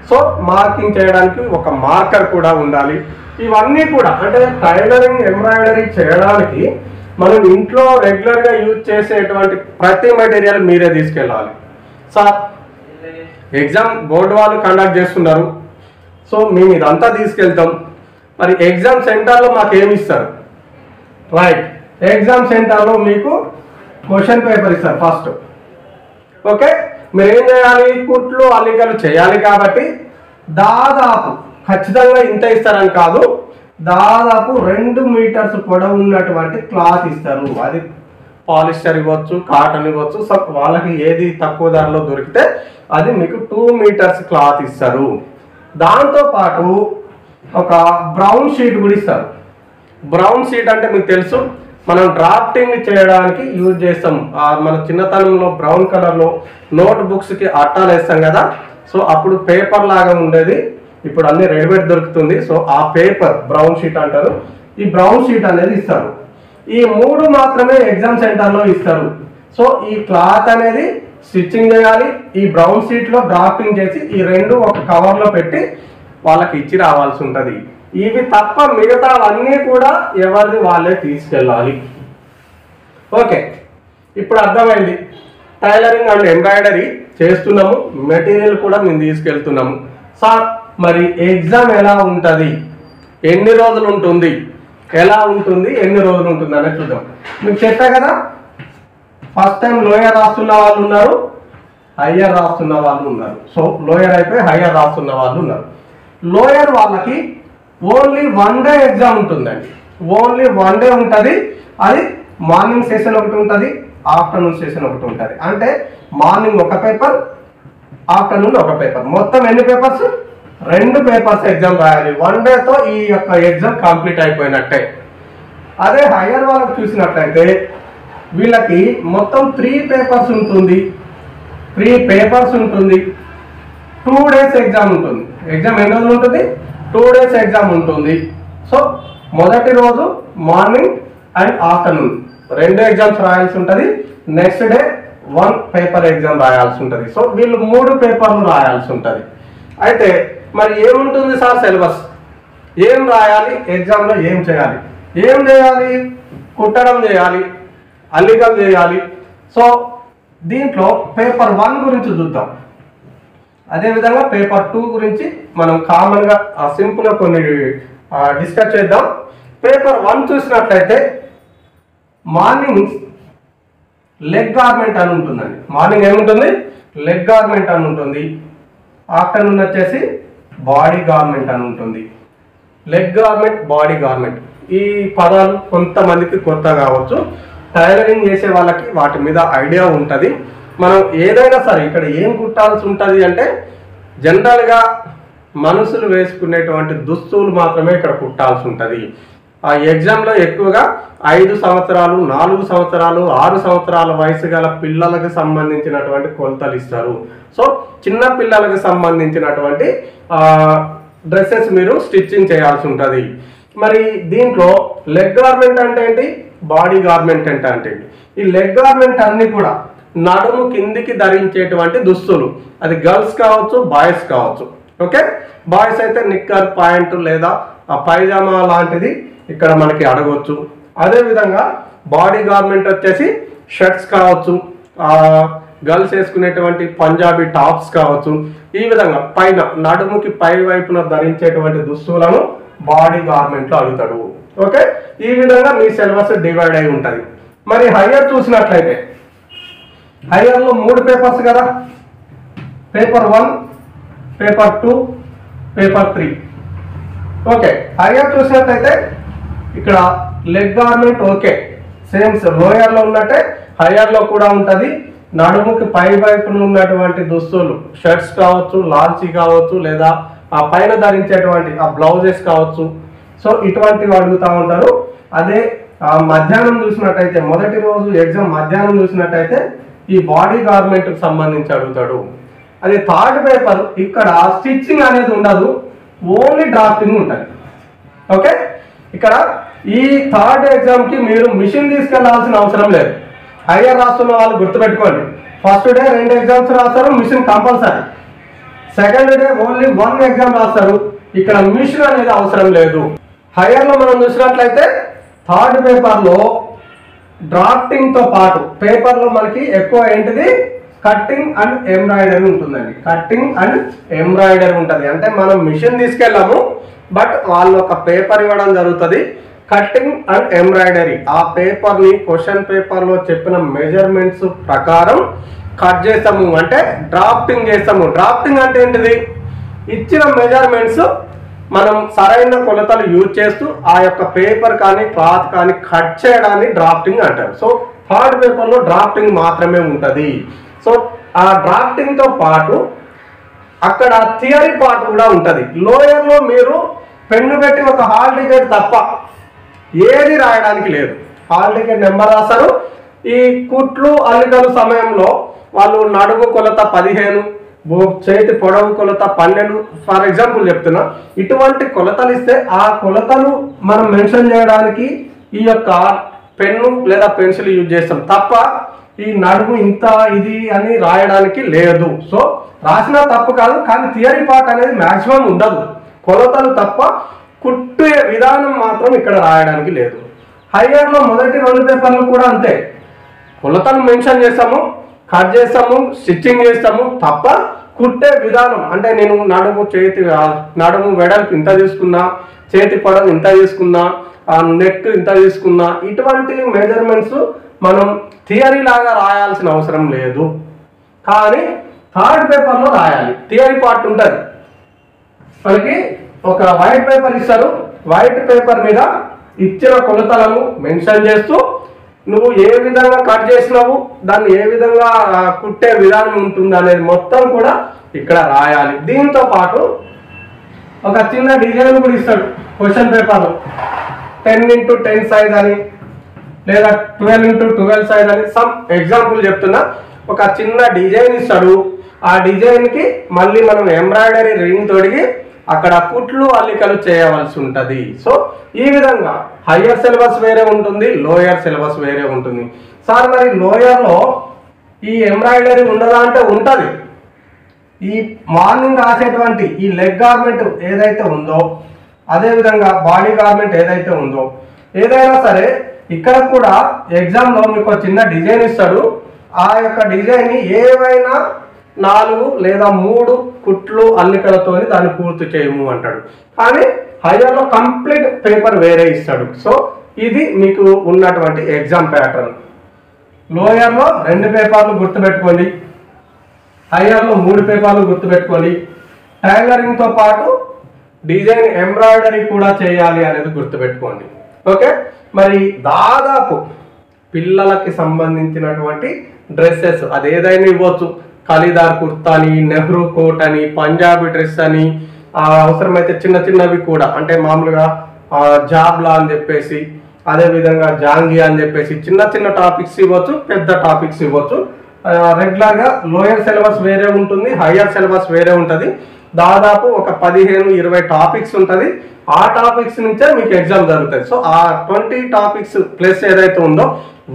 సో మార్కింగ్ చేయడానికి ఒక మార్కర్ కూడా ఉండాలి. ఇవన్నీ కూడా అంటే టైలరింగ్ ఎంబ్రాయిడరీ చేయడానికి మనం ఇంట్లో రెగ్యులర్గా యూజ్ చేసేటువంటి ప్రతి మెటీరియల్ మీరే తీసుకెళ్ళాలి. సార్ ఎగ్జామ్ బోర్డు వాళ్ళు కండక్ట్ చేస్తున్నారు, సో మేము ఇదంతా తీసుకెళ్తాం, మరి ఎగ్జామ్ సెంటర్లో మాకు ఏమి ఇస్తారు? రైట్, ఎగ్జామ్ సెంటర్లో మీకు క్వశ్చన్ పేపర్ ఇస్తారు ఫస్ట్. ఓకే, మీరు ఏం చేయాలి? కుట్లు అల్లికలు చేయాలి కాబట్టి దాదాపు ఖచ్చితంగా ఇంత ఇస్తారని కాదు, దాదాపు 2 మీటర్స్ పొడవు ఉన్నటువంటి క్లాత్ ఇస్తారు. అది పాలిస్టర్ ఇవ్వచ్చు, కాటన్ ఇవ్వచ్చు, సో వాళ్ళకి ఏది తక్కువ ధరలో దొరికితే అది మీకు 2 మీటర్స్ క్లాత్ ఇస్తారు. దాంతోపాటు ఒక బ్రౌన్ షీట్ కూడా ఇస్తారు. బ్రౌన్ షీట్ అంటే మీకు తెలుసు, మనం డ్రాఫ్టింగ్ చేయడానికి యూజ్ చేస్తాం. మన చిన్నతనంలో బ్రౌన్ కలర్లో నోట్ బుక్స్కి అట్టాలు వేస్తాం కదా, సో అప్పుడు పేపర్ లాగా ఉండేది, ఇప్పుడు అన్ని రెడీమేడ్ దొరుకుతుంది. సో ఆ పేపర్ బ్రౌన్ షీట్ అంటారు. ఈ బ్రౌన్ షీట్ అనేది ఇస్తారు. ఈ 3 మాత్రమే ఎగ్జామ్ సెంటర్లో ఇస్తారు. సో ఈ క్లాత్ అనేది స్టిచ్చింగ్ చేయాలి, ఈ బ్రౌన్ షీట్లో డ్రాఫ్టింగ్ చేసి ఈ 2 ఒక కవర్లో పెట్టి వాళ్ళకి ఇచ్చి రావాల్సి ఉంటుంది. ఇవి తప్ప మిగతావన్నీ కూడా ఎవరిది వాళ్ళే తీసుకెళ్ళాలి. ఓకే, ఇప్పుడు అర్థమైంది. టైలరింగ్ అండ్ ఎంబ్రాయిడరీ చేస్తున్నాము, మెటీరియల్ కూడా మేము తీసుకెళ్తున్నాము. సార్ మరి ఎగ్జామ్ ఎలా ఉంటుంది, ఎన్ని రోజులు ఉంటుంది, ఎలా ఉంటుంది, ఎన్ని రోజులు ఉంటుంది అనేది చూద్దాం. మీకు చెప్పా కదా, ఫస్ట్ టైం లోయర్ రాస్తున్న వాళ్ళు ఉన్నారు, హయ్యర్ రాస్తున్న వాళ్ళు ఉన్నారు. సో లోయర్ అయిపోయి హయ్యర్ రాస్తున్న వాళ్ళు ఉన్నారు. లోయర్ వాళ్ళకి ఓన్లీ 1 డే ఎగ్జామ్ ఉంటుందండి. ఓన్లీ 1 డే ఉంటుంది. అది మార్నింగ్ సెషన్ ఒకటి ఉంటుంది, ఆఫ్టర్నూన్ సెషన్ ఒకటి ఉంటుంది. అంటే మార్నింగ్ ఒక పేపర్, ఆఫ్టర్నూన్ ఒక పేపర్, మొత్తం ఎన్ని పేపర్స్? 2 పేపర్స్ ఎగ్జామ్ రాయాలి. 1 డేతో ఈ యొక్క ఎగ్జామ్ కంప్లీట్ అయిపోయినట్టే. అదే హయ్యర్ వాళ్ళకి చూసినట్లయితే వీళ్ళకి మొత్తం 3 పేపర్స్ ఉంటుంది. 3 పేపర్స్ ఉంటుంది. 2 డేస్ ఎగ్జామ్ ఉంటుంది. ఎగ్జామ్ ఎన్ని రోజులు ఉంటుంది? 2 డేస్ ఎగ్జామ్ ఉంటుంది. సో మొదటి రోజు మార్నింగ్ అండ్ ఆఫ్టర్నూన్ 2 ఎగ్జామ్స్ రాయాల్సి ఉంటుంది. నెక్స్ట్ డే 1 పేపర్ ఎగ్జామ్ రాయాల్సి ఉంటుంది. సో వీళ్ళు 3 పేపర్లు రాయాల్సి ఉంటుంది. అయితే మరి ఏముంటుంది సార్ సిలబస్? ఏం రాయాలి ఎగ్జామ్లో, ఏం చేయాలి? ఏం చేయాలి? కుట్టడం చేయాలి, అల్లికలు చేయాలి. సో దీంట్లో పేపర్ 1 గురించి చూద్దాం. అదేవిధంగా పేపర్ 2 గురించి మనం కామన్గా సింపుల్గా కొన్ని డిస్కస్ చేద్దాం. పేపర్ 1 చూసినట్లయితే మార్నింగ్ లెగ్ గార్మెంట్ అని ఉంటుందండి. మార్నింగ్ ఏముంటుంది? లెగ్ గార్మెంట్ అని ఉంటుంది. ఆఫ్టర్నూన్ వచ్చేసి బాడీ గార్మెంట్ అని ఉంటుంది. లెగ్ గార్మెంట్, బాడీ గార్మెంట్, ఈ పదాలు కొంతమందికి కొత్త కావచ్చు. టైలరింగ్ చేసే వాళ్ళకి వాటి మీద ఐడియా ఉంటుంది. మనం ఏదైనా సరే ఇక్కడ ఏం కుట్టాల్సి ఉంటుంది అంటే జనరల్గా మనుషులు వేసుకునేటువంటి దుస్తులు మాత్రమే ఇక్కడ కుట్టాల్సి ఉంటుంది. ఆ ఎగ్జామ్లో ఎక్కువగా 5 సంవత్సరాలు, 4 సంవత్సరాలు, 6 సంవత్సరాల వయసు గల పిల్లలకు సంబంధించినటువంటి కొలతలు ఇస్తారు. సో చిన్న పిల్లలకు సంబంధించినటువంటి డ్రెస్సెస్ మీరు స్టిచ్చింగ్ చేయాల్సి ఉంటుంది. మరి దీంట్లో లెగ్ గార్మెంట్ అంటే ఏంటి, బాడీ గార్మెంట్ అంటే ఏంటి? ఈ లెగ్ గార్మెంట్ అన్ని కూడా నడుము కిందికి ధరించేటువంటి దుస్తులు. అది గర్ల్స్ కావచ్చు, బాయ్స్ కావచ్చు. ఓకే, బాయ్స్ అయితే నిక్కర్, ప్యాంటు లేదా పైజామా లాంటిది ఇక్కడ మనకి అడగవచ్చు. అదేవిధంగా బాడీ గార్మెంట్ వచ్చేసి షర్ట్స్ కావచ్చు, గర్ల్స్ వేసుకునేటువంటి పంజాబీ టాప్స్ కావచ్చు. ఈ విధంగా పైన నడుముకి పై వైపున ధరించేటువంటి దుస్తులను బాడీ గార్మెంట్లో అడుగుతాడు. ఓకే, ఈ విధంగా మీ సిలబస్ డివైడ్ అయి ఉంటుంది. మరి హయ్యర్ చూసినట్లయితే హయ్యర్లో 3 పేపర్స్ కదా, paper 1, paper 2, paper 3. Okay, higher చూసినట్లయితే ఇక్కడ లెగ్ గార్మెంట్ ఓకే సేమ్ లోయర్లో ఉన్నట్టే హయ్యర్లో కూడా ఉంటుంది. నడుముకి పై వైపున ఉన్నటువంటి దుస్తులు షర్ట్స్ కావచ్చు, లాల్చీ కావచ్చు, లేదా ఆ పైన ధరించేటువంటి ఆ బ్లౌజెస్ కావచ్చు. సో ఇటువంటివి అడుగుతూ ఉంటారు. అదే మధ్యాహ్నం చూసినట్టయితే, మొదటి రోజు ఎగ్జామ్ మధ్యాహ్నం చూసినట్టయితే ఈ బాడీ గార్మెంట్కి సంబంధించి అడుగుతాడు. అదే థర్డ్ పేపర్ ఇక్కడ స్టిచ్చింగ్ అనేది ఉండదు, ఓన్లీ డ్రాఫ్టింగ్ ఉంటుంది. ఓకే, ఇక్కడ ఈ థర్డ్ ఎగ్జామ్కి మీరు మిషన్ తీసుకెళ్లాల్సిన అవసరం లేదు. హయ్యర్ రాస్తున్న వాళ్ళు గుర్తుపెట్టుకోండి, ఫస్ట్ డే 2 ఎగ్జామ్స్ రాస్తారు, mission compulsory. Second day only 1 exam రాస్తారు. ఇక్కడ మిషన్ అనేది అవసరం లేదు. హైయర్ లో మనం చూసినట్లయితే థర్డ్ పేపర్ లో డ్రాఫ్టింగ్ తో పాటు పేపర్ లో మనకి ఎక్కువ ఏంటిది కట్టింగ్ అండ్ ఎంబ్రాయిడరీ ఉంటుందండి. కట్టింగ్ అండ్ ఎంబ్రాయిడరీ ఉంటుంది. అంటే మనం మిషన్ తీసుకెళ్ళాము, బట్ వాళ్ళు ఒక పేపర్ ఇవ్వడం జరుగుతుంది, కట్టింగ్ అండ్ ఎంబ్రాయిడరీ. ఆ పేపర్ ని క్వశ్చన్ పేపర్ లో చెప్పిన మెజర్మెంట్స్ ప్రకారం కట్ చేస్తాము, అంటే డ్రాఫ్టింగ్ చేస్తాము. డ్రాఫ్టింగ్ అంటే ఏంటిది, ఇచ్చిన మెజర్మెంట్స్ మనం సరైన కొలతలు యూజ్ చేస్తూ ఆ యొక్క పేపర్ కానీ క్లాత్ కానీ కట్ చేయడాన్ని డ్రాఫ్టింగ్ అంటారు. సో థర్డ్ పేపర్ లో డ్రాఫ్టింగ్ మాత్రమే ఉంటుంది. సో ఆ డ్రాఫ్టింగ్ తో పాటు అక్కడ థియరీ పార్ట్ కూడా ఉంటుంది. లోయర్ లో మీరు పెన్ను పెట్టి ఒక హాల్ టికెట్ తప్ప ఏది రాయడానికి లేదు. హాల్ టికెట్ నెంబర్ రాస్తారు. ఈ కుట్లు అల్లికలు సమయంలో వాళ్ళు నడుము కొలత 15, చేతి పొడవు కొలత 12 ఫర్ ఎగ్జాంపుల్ చెప్తున్నా. ఇటువంటి కొలతలు ఇస్తే ఆ కొలతలు మనం మెన్షన్ చేయడానికి ఈ యొక్క పెన్ను లేదా పెన్సిల్ యూజ్ చేస్తాం తప్ప ఈ నడుము ఇంత ఇది అని రాయడానికి లేదు. సో రాసిన తప్పు కాదు, కానీ థియరీ పార్ట్ అనేది మాక్సిమం ఉండదు. కొలతలు తప్ప కుట్టే విధానం మాత్రం ఇక్కడ రాయడానికి లేదు. హైయర్ లో మొదటి 2 పేపర్లు కూడా అంతే. కొలతలు మెన్షన్ చేస్తాము, కట్ చేస్తాము, స్టిచ్చింగ్ చేస్తాము తప్ప కుట్టే విధానం అంటే నేను నడుము వెడల్పు ఇంత తీసుకున్నా, చేతి పొడవు ఇంత తీసుకున్నా, నెక్ ఇంత తీసుకున్నా, ఇటువంటి మెజర్మెంట్స్ మనం థియరీ లాగా రాయాల్సిన అవసరం లేదు. కానీ థర్డ్ పేపర్లో రాయాలి. థియరీ పార్ట్ ఉంటుంది. మనకి ఒక వైట్ పేపర్ ఇస్తారు. వైట్ పేపర్ మీద ఇచ్చిన కొలతలను మెన్షన్ చేస్తూ నువ్వు ఏ విధంగా కట్ చేసినావు, దాన్ని ఏ విధంగా కుట్టే విధానం ఉంటుంది అనేది మొత్తం కూడా ఇక్కడ రాయాలి. దీంతో పాటు ఒక చిన్న డిజైన్ కూడా ఇస్తాడు క్వశ్చన్ పేపర్లో. 10x10 సైజ్ అని లేదా 12x12 సైజ్ అని సమ్ ఎగ్జాంపుల్ చెప్తున్నా. ఒక చిన్న డిజైన్ ఇస్తాడు. ఆ డిజైన్కి మళ్ళీ మనం ఎంబ్రాయిడరీ రింగ్ తొడిగి అక్కడ కుట్లు అల్లికలు చేయవలసి ఉంటుంది. సో ఈ విధంగా హయ్యర్ సిలబస్ వేరే ఉంటుంది, లోయర్ సిలబస్ వేరే ఉంటుంది. సార్ మరి లోయర్లో ఈ ఎంబ్రాయిడరీ ఉండదా అంటే ఉంటుంది. ఈ మార్నింగ్ రాసేటువంటి ఈ లెగ్ గార్మెంట్ ఏదైతే ఉందో, అదేవిధంగా బాడీ గార్మెంట్ ఏదైతే ఉందో, ఏదైనా సరే ఇక్కడ కూడా ఎగ్జామ్లో మీకు చిన్న డిజైన్ ఇస్తాడు. ఆ యొక్క డిజైన్ ఏవైనా 4 లేదా 3 కుట్లు అల్లికలతో దాన్ని పూర్తి చేయము అంటాడు. కానీ హైయర్లో కంప్లీట్ పేపర్ వేరే ఇస్తాడు. సో ఇది మీకు ఉన్నటువంటి ఎగ్జామ్ ప్యాటర్న్. లోయర్లో 2 పేపర్లు గుర్తుపెట్టుకోండి, హైయర్లో 3 పేపర్లు గుర్తుపెట్టుకోండి. టైలరింగ్తో పాటు డిజైన్ ఎంబ్రాయిడరీ కూడా చేయాలి అనేది గుర్తుపెట్టుకోండి. ఓకే, మరి దాదాపు పిల్లలకి సంబంధించినటువంటి డ్రెస్సెస్ అది ఏదైనా ఇవ్వచ్చు. ఖలీదార్ కుర్తా అని, నెహ్రూ కోట్ అని, పంజాబీ డ్రెస్ అని, అవసరమైతే చిన్న చిన్నవి కూడా అంటే మామూలుగా జాబ్లా అని చెప్పేసి, అదేవిధంగా జాంగి అని చెప్పేసి చిన్న చిన్న టాపిక్స్ ఇవ్వచ్చు, పెద్ద టాపిక్స్ ఇవ్వచ్చు. రెగ్యులర్గా లోయర్ సిలబస్ వేరే ఉంటుంది, హయ్యర్ సిలబస్ వేరే ఉంటుంది. దాదాపు ఒక 15-20 టాపిక్స్ ఉంటుంది. ఆ టాపిక్స్ నుంచే మీకు ఎగ్జామ్ జరుగుతుంది. సో ఆ 20 టాపిక్స్ ప్లస్ ఏదైతే ఉందో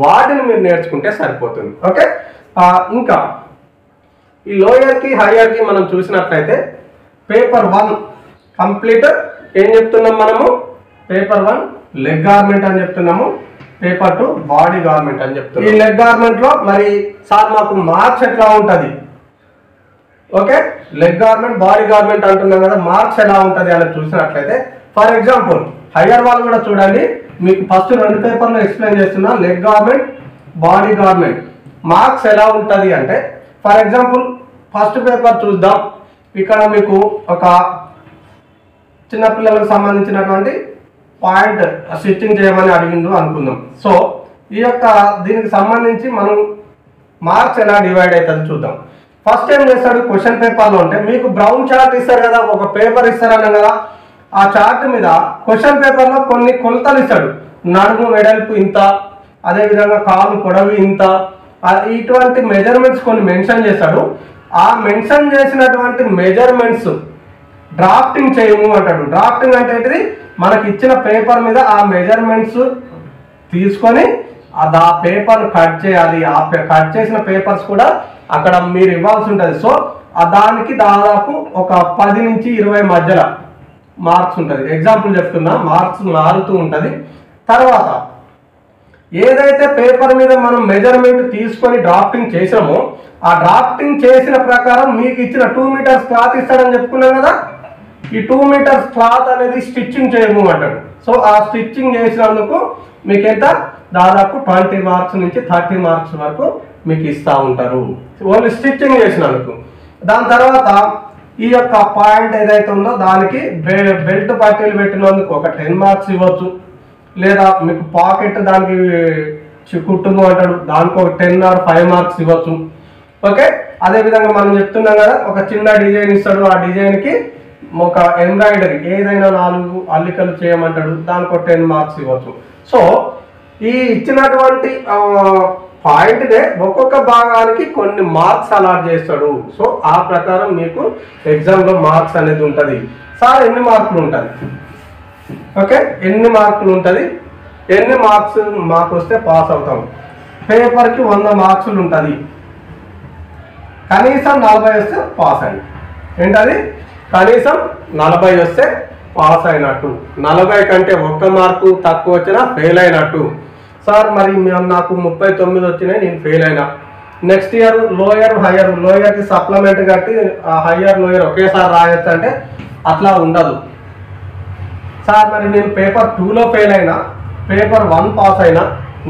వాటిని మీరు నేర్చుకుంటే సరిపోతుంది. ఓకే, ఇంకా ఈ లోయర్కి హయ్యర్కి మనం చూసినట్లయితే పేపర్ 1 కంప్లీట్ ఏం చెప్తున్నాం మనము, పేపర్ 1 లెగ్ గార్మెంట్ అని చెప్తున్నాము, పేపర్ 2 బాడీ గార్మెంట్ అని చెప్తున్నాం. ఈ లెగ్ గార్మెంట్ లో మరి సార్ మాకు మార్క్స్ ఎట్లా ఉంటుంది, okay leg garment body garment అంటున్నాం కదా, మార్క్స్ ఎలా ఉంటుంది అని చూసినట్లయితే ఫర్ ఎగ్జాంపుల్ హయ్యర్ వాళ్ళు కూడా చూడండి, మీకు ఫస్ట్ 2 పేపర్లో ఎక్స్ప్లెయిన్ చేస్తున్నా. Leg garment body garment marks ఎలా ఉంటుంది అంటే, ఫర్ ఎగ్జాంపుల్ ఫస్ట్ పేపర్ చూద్దాం. ఇక్కడ మీకు ఒక చిన్నపిల్లలకు సంబంధించినటువంటి పాయింట్ స్టిచ్చింగ్ చేయమని అడిగిండు అనుకుందాం. సో ఈ యొక్క దీనికి సంబంధించి మనం మార్క్స్ ఎలా డివైడ్ అవుతుంది చూద్దాం. ఫస్ట్ ఏం చేస్తాడు, క్వశ్చన్ పేపర్లో ఉంటే మీకు బ్రౌన్ చార్ట్ ఇస్తారు కదా, ఒక పేపర్ ఇస్తారన్నాం కదా, ఆ చార్ట్ మీద క్వశ్చన్ పేపర్లో కొన్ని కొలతలు ఇస్తాడు. నడుము వెడల్పు ఇంత, అదేవిధంగా కాలు పొడవు ఇంత, ఇటువంటి మెజర్మెంట్స్ కొన్ని మెన్షన్ చేస్తాడు. ఆ మెన్షన్ చేసినటువంటి మెజర్మెంట్స్ డ్రాఫ్టింగ్ చేయము అంటాడు. డ్రాఫ్టింగ్ అంటే ఏంటిది, మనకి ఇచ్చిన పేపర్ మీద ఆ మెజర్మెంట్స్ తీసుకొని అది ఆ పేపర్ కట్ చేయాలి. ఆ కట్ చేసిన పేపర్స్ కూడా అక్కడ మీరు ఇవ్వాల్సి ఉంటుంది. సో దానికి దాదాపు ఒక 10 నుంచి 20 మధ్యలో మార్క్స్ ఉంటుంది. ఎగ్జాంపుల్ చెప్తున్నా, మార్క్స్ మారుతూ ఉంటుంది. తర్వాత ఏదైతే పేపర్ మీద మనం మెజర్మెంట్ తీసుకొని డ్రాఫ్టింగ్ చేసామో ఆ డ్రాఫ్టింగ్ చేసిన ప్రకారం మీకు ఇచ్చిన 2 మీటర్స్ క్లాత్ ఇస్తాడని చెప్పుకున్నాం కదా. ఈ 2 మీటర్స్ క్లాత్ అనేది స్టిచ్చింగ్ చేయము అంటాడు. సో ఆ స్టిచ్చింగ్ చేసినందుకు మీకు ఎంత దాదాపు 20 మార్క్స్ నుంచి 30 మార్క్స్ వరకు మీకు ఇస్తూ ఉంటారు, ఓన్లీ స్టిచ్చింగ్ చేసినందుకు. దాని తర్వాత ఈ యొక్క పాయింట్ ఏదైతే ఉందో దానికి బెల్ట్ పట్టీలు పెట్టినందుకు ఒక 10 మార్క్స్ ఇవ్వచ్చు. లేదా మీకు పాకెట్ దానికి కుట్టుము అంటాడు, దానికి ఒక 10 or 5 మార్క్స్ ఇవ్వచ్చు. ఓకే, అదేవిధంగా మనం చెప్తున్నాం కదా, ఒక చిన్న డిజైన్ ఇస్తాడు, ఆ డిజైన్కి ఒక ఎంబ్రాయిడరీ ఏదైనా 4 అల్లికలు చేయమంటాడు, దానికి ఒక 10 మార్క్స్ ఇవ్వచ్చు. సో ఈ ఇచ్చినటువంటి పాయింట్నే ఒక్కొక్క భాగానికి కొన్ని మార్క్స్ అలాట్ చేస్తాడు. సో ఆ ప్రకారం మీకు ఎగ్జామ్లో మార్క్స్ అనేది ఉంటుంది. సార్ ఎన్ని మార్కులు ఉంటుంది, ఓకే ఎన్ని మార్కులు ఉంటుంది, ఎన్ని మార్క్స్ మాకు వస్తే పాస్ అవుతాం. పేపర్కి 100 మార్క్సులు ఉంటుంది, కనీసం 40 వస్తే పాస్ అండి. ఏంటది, కనీసం 40 వస్తే పాస్ అయినట్టు. 40 కంటే 1 మార్కు తక్కువ వచ్చినా ఫెయిల్ అయినట్టు. సార్ మరి నాకు 39 వచ్చినాయి, నేను ఫెయిల్ అయినా. నెక్స్ట్ ఇయర్ లోయర్ హయ్యర్, లోయర్కి సప్లిమెంట్ కట్టి హయ్యర్ లోయర్ ఒకేసారి రాయొచ్చు అంటే అట్లా ఉండదు. సార్ మరి నేను పేపర్ 2లో ఫెయిల్ అయినా, పేపర్ 1 పాస్ అయినా,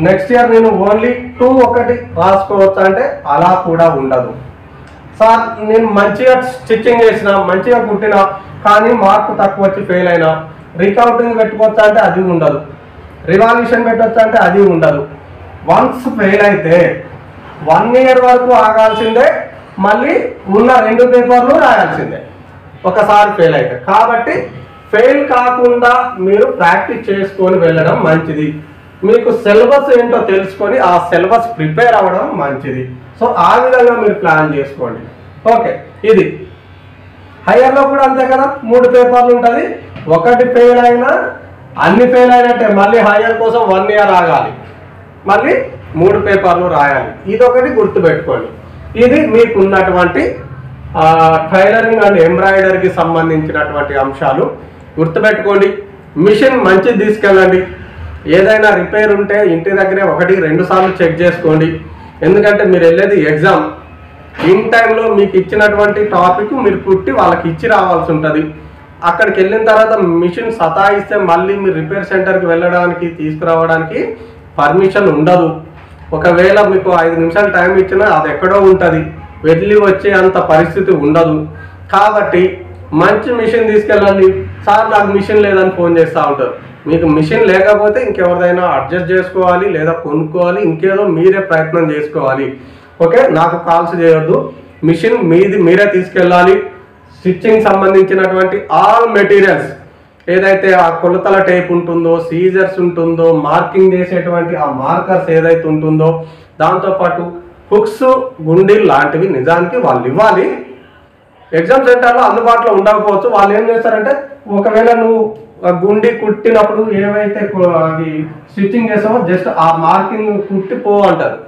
నెక్స్ట్ ఇయర్ నేను ఓన్లీ 2 ఒకటి రాసుకోవచ్చు అంటే అలా కూడా ఉండదు. సార్ నేను మంచిగా స్టిచ్చింగ్ చేసిన, మంచిగా కుట్టినా, కానీ మార్కు తక్కువ వచ్చి ఫెయిల్ అయినా, రికౌంటింగ్ పెట్టుకోవచ్చా అంటే అది ఉండదు, రివాల్యూషన్ పెట్టొచ్చా అంటే అది ఉండదు. వన్స్ ఫెయిల్ అయితే 1 ఇయర్ వరకు ఆగాల్సిందే, మళ్ళీ ఉన్న 2 పేపర్లు రాయాల్సిందే ఒకసారి ఫెయిల్ అయితే. కాబట్టి ఫెయిల్ కాకుండా మీరు ప్రాక్టీస్ చేసుకొని వెళ్ళడం మంచిది. మీకు సిలబస్ ఏంటో తెలుసుకొని ఆ సిలబస్ ప్రిపేర్ అవ్వడం మంచిది. సో ఆ విధంగా మీరు ప్లాన్ చేసుకోండి. ఓకే, ఇది హయ్యర్లో కూడా అంతే కదా, 3 పేపర్లు ఉంటుంది. ఒకటి ఫెయిల్ అయినా అన్ని ఫెయిల్ అయినట్టే, మళ్ళీ హయ్యర్ కోసం 1 ఇయర్ ఆగాలి, మళ్ళీ 3 పేపర్లు రాయాలి. ఇదొకటి గుర్తుపెట్టుకోండి. ఇది మీకు ఉన్నటువంటి టైలరింగ్ అండ్ ఎంబ్రాయిడరీకి సంబంధించినటువంటి అంశాలు గుర్తుపెట్టుకోండి. మిషన్ మంచిది తీసుకెళ్ళండి. ఏదైనా రిపేర్ ఉంటే ఇంటి దగ్గరే 1-2 సార్లు చెక్ చేసుకోండి. ఎందుకంటే మీరు వెళ్ళేది ఎగ్జామ్, ఇన్ టైంలో మీకు ఇచ్చినటువంటి టాపిక్ మీరు కుట్టి వాళ్ళకి ఇచ్చి రావాల్సి ఉంటుంది. అక్కడికి వెళ్ళిన తర్వాత మిషన్ సతాయిస్తే మళ్ళీ మీరు రిపేర్ సెంటర్కి వెళ్ళడానికి తీసుకురావడానికి పర్మిషన్ ఉండదు. ఒకవేళ మీకు 5 నిమిషాలు టైం ఇచ్చినా అది ఎక్కడో ఉంటుంది, వెళ్ళి వచ్చే అంత పరిస్థితి ఉండదు. కాబట్టి మంచి మిషన్ తీసుకెళ్ళండి. సార్ నాకు మిషన్ లేదని ఫోన్ చేస్తూ ఉంటారు. మీకు మిషన్ లేకపోతే ఇంకెవరిదైనా అడ్జస్ట్ చేసుకోవాలి, లేదా కొనుక్కోవాలి, ఇంకేదో మీరే ప్రయత్నం చేసుకోవాలి. ఓకే, నాకు కాల్స్ చేయొద్దు, మిషన్ మీరే తీసుకెళ్ళాలి. స్టిచ్చింగ్ సంబంధించినటువంటి ఆల్ మెటీరియల్స్ ఏదైతే ఆ కొలతల టేప్ ఉంటుందో, సీజర్స్ ఉంటుందో, మార్కింగ్ చేసేటువంటి ఆ మార్కర్స్ ఏదైతే ఉంటుందో, దాంతోపాటు హుక్స్, గుండీలు లాంటివి నిజానికి వాళ్ళు ఇవ్వాలి. ఎగ్జామ్ సెంటర్లో అందుబాటులో ఉండకపోవచ్చు. వాళ్ళు ఏం చేస్తారంటే, ఒకవేళ నువ్వు గుండి కుట్టినప్పుడు ఏవైతే అది స్టిచ్చింగ్ చేస్తామో జస్ట్ ఆ మార్కింగ్ కుట్టి పో అంటారు,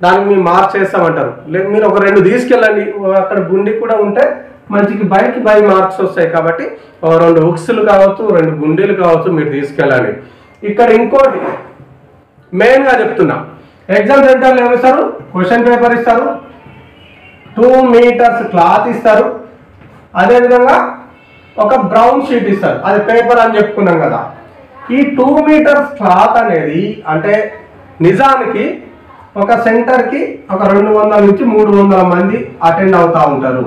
దానికి మేము మార్క్స్ చేస్తామంటారు. లేదు మీరు ఒక 2 తీసుకెళ్ళండి, అక్కడ గుండి కూడా ఉంటే మంచికి బై మార్క్స్ వస్తాయి. కాబట్టి 2 హుక్స్లు కావచ్చు, 2 గుండీలు కావచ్చు, మీరు తీసుకెళ్ళండి. ఇక్కడ ఇంకోటి మెయిన్గా చెప్తున్నా, ఎగ్జామ్ సెంటర్లో ఏమిస్తారు, క్వశ్చన్ పేపర్ ఇస్తారు, 2 మీటర్స్ క్లాత్ ఇస్తారు, అదేవిధంగా ఒక బ్రౌన్ షీట్ ఇస్తారు, అది పేపర్ అని చెప్పుకున్నాం కదా. ఈ 2 మీటర్స్ క్లాత్ అనేది అంటే నిజానికి ఒక సెంటర్కి ఒక 200 నుంచి 300 మంది అటెండ్ అవుతూ ఉంటారు.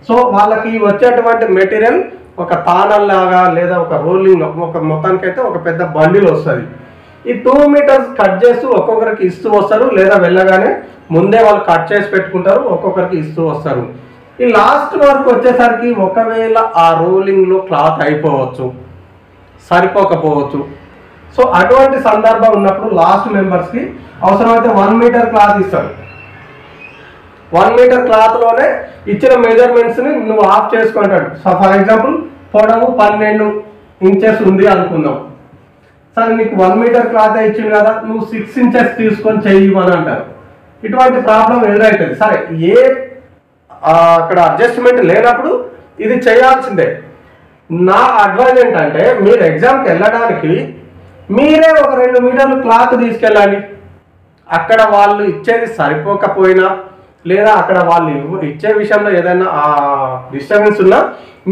సో వాళ్ళకి వచ్చేటువంటి మెటీరియల్ ఒక తానల్ లాగా లేదా ఒక రోలింగ్, ఒక మొత్తానికైతే ఒక పెద్ద బండిల్ వస్తుంది. ఈ 2 మీటర్స్ కట్ చేస్తూ ఒక్కొక్కరికి ఇస్తూ వస్తారు, లేదా వెళ్ళగానే ముందే వాళ్ళు కట్ చేసి పెట్టుకుంటారు, ఒక్కొక్కరికి ఇస్తూ వస్తారు. ఈ లాస్ట్ వరకు వచ్చేసరికి ఒకవేళ ఆ రోలింగ్లో క్లాత్ అయిపోవచ్చు, సరిపోకపోవచ్చు. సో అటువంటి సందర్భం ఉన్నప్పుడు లాస్ట్ మెంబర్స్కి అవసరమైతే 1 మీటర్ క్లాత్ ఇస్తారు. 1 మీటర్ క్లాత్లోనే ఇచ్చిన మెజర్మెంట్స్ని నువ్వు ఆఫ్ చేసుకుంటాడు. సో ఫర్ ఎగ్జాంపుల్ పొడవు 12 ఇంచెస్ ఉంది అనుకుందాం. సరే నీకు 1 మీటర్ క్లాత్ ఇచ్చింది కదా, నువ్వు 6 ఇంచెస్ తీసుకొని చెయ్యమని అంటారు. ఇటువంటి ప్రాబ్లం ఎదురవుతుంది. సరే ఏ అక్కడ అడ్జస్ట్మెంట్ లేనప్పుడు ఇది చేయాల్సిందే. నా అడ్వైజ్ ఏంటంటే మీరు ఎగ్జామ్కి వెళ్ళడానికి మీరే ఒక 2 మీటర్లు క్లాత్ తీసుకెళ్ళండి. అక్కడ వాళ్ళు ఇచ్చేది సరిపోకపోయినా లేదా అక్కడ వాళ్ళు ఇచ్చే విషయంలో ఏదైనా డిస్టర్బెన్స్ ఉన్నా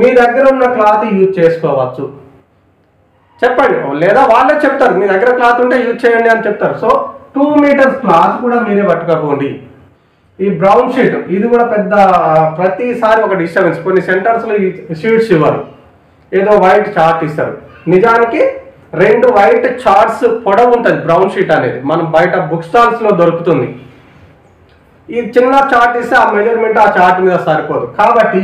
మీ దగ్గర ఉన్న క్లాత్ యూజ్ చేసుకోవచ్చు. చెప్పండి, లేదా వాళ్ళే చెప్తారు మీ దగ్గర క్లాత్ ఉంటే యూజ్ చేయండి అని చెప్తారు. సో 2 మీటర్స్ క్లాత్ కూడా మీరే పట్టుకోకండి. ఈ బ్రౌన్ షీట్ ఇది కూడా పెద్ద ప్రతిసారి ఒక డిస్టర్బెన్స్. కొన్ని సెంటర్స్లో ఈ షీట్స్ ఇవ్వరు, ఏదో వైట్ చార్ట్ ఇస్తారు. నిజానికి 2 వైట్ చార్ట్స్ పొడవు ఉంటుంది బ్రౌన్ షీట్ అనేది. మనం బయట బుక్ స్టాల్స్లో దొరుకుతుంది. ఈ చిన్న చార్ట్ ఇస్తే ఆ మెజర్మెంట్ ఆ చార్ట్ మీద సరిపోదు. కాబట్టి